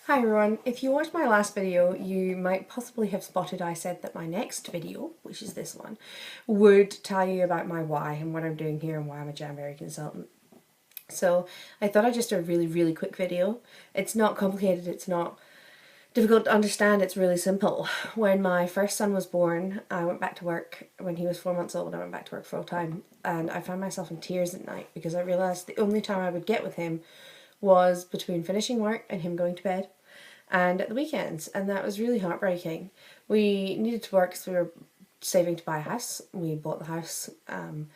Hi everyone, if you watched my last video you might possibly have spotted I said that my next video, which is this one, would tell you about my why and what I'm doing here and why I'm a Jamberry consultant. So I thought I'd just do a really quick video. It's not complicated, it's not difficult to understand, it's really simple. When my first son was born, I went back to work when he was 4 months old. I went back to work full time and I found myself in tears at night because I realised the only time I would get with him was between finishing work and him going to bed and at the weekends, and that was really heartbreaking. We needed to work because we were saving to buy a house. We bought the house, and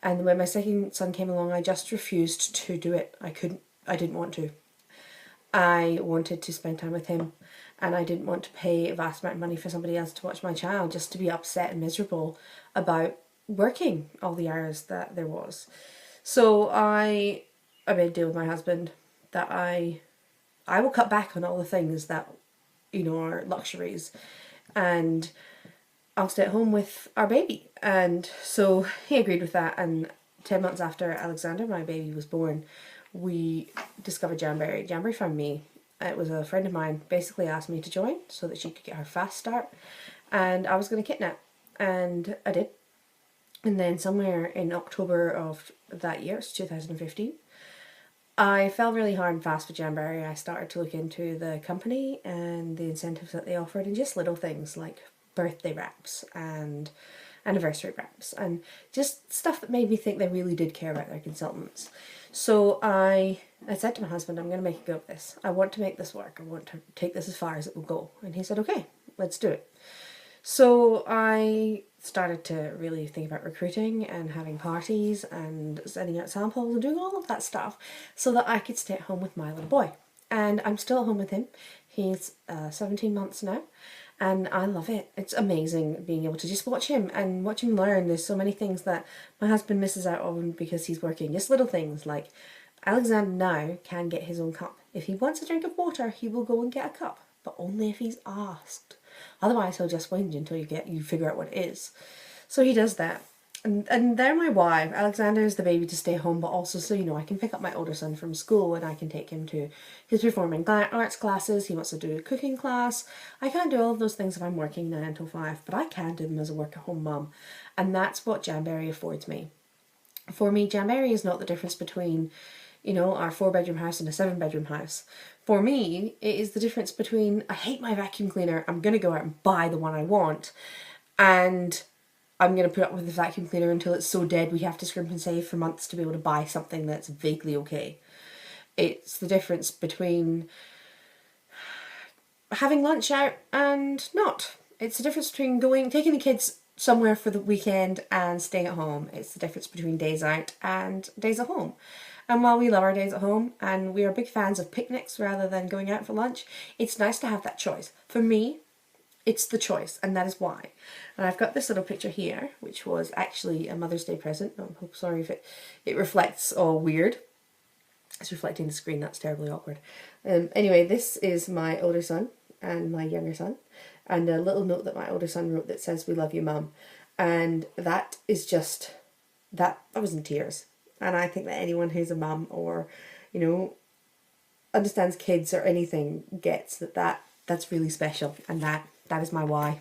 when my second son came along I just refused to do it. I didn't want to. I wanted to spend time with him and I didn't want to pay a vast amount of money for somebody else to watch my child just to be upset and miserable about working all the hours that there was. So I made a deal with my husband that I will cut back on all the things that, are luxuries, and I'll stay at home with our baby. And so he agreed with that, and 10 months after Alexander, my baby, was born, we discovered Jamberry. Jamberry found me. It was a friend of mine basically asked me to join so that she could get her fast start, and I was going to kidnap, and I did. And then somewhere in October of that year, it's 2015, I fell really hard and fast with Jamberry. I started to look into the company and the incentives that they offered and just little things like birthday wraps and anniversary wraps and just stuff that made me think they really did care about their consultants. So I said to my husband, I'm going to make a go of this. I want to make this work. I want to take this as far as it will go. And he said, okay, let's do it. So I started to really think about recruiting and having parties and sending out samples and doing all of that stuff so that I could stay at home with my little boy. And I'm still at home with him. He's 17 months now and I love it. It's amazing being able to just watch him and watch him learn. There's so many things that my husband misses out on because he's working. Just little things like Alexander now can get his own cup. If he wants a drink of water, he will go and get a cup, but only if he's asked. Otherwise he'll just whinge until you figure out what it is. So he does that. And they're my why. Alexander is the baby to stay home, but also so I can pick up my older son from school and I can take him to his performing arts classes. He wants to do a cooking class. I can't do all of those things if I'm working 9 until 5, but I can do them as a work-at-home mum. And that's what Jamberry affords me. For me, Jamberry is not the difference between our 4-bedroom house and a 7-bedroom house. For me, it is the difference between I hate my vacuum cleaner, I'm going to go out and buy the one I want, and I'm going to put up with the vacuum cleaner until it's so dead we have to scrimp and save for months to be able to buy something that's vaguely okay. It's the difference between having lunch out and not. It's the difference between taking the kids somewhere for the weekend and staying at home. It's the difference between days out and days at home. And while we love our days at home and we are big fans of picnics rather than going out for lunch, it's nice to have that choice. For me, it's the choice, and that is why. And I've got this little picture here, which was actually a Mother's Day present. I'm sorry if it reflects all weird. It's reflecting the screen, that's terribly awkward. Anyway, this is my older son and my younger son, and a little note that my older son wrote that says, "We love you, Mum." And that is just, I was in tears. And I think that anyone who's a mum or, understands kids or anything gets that's really special, and that is my why.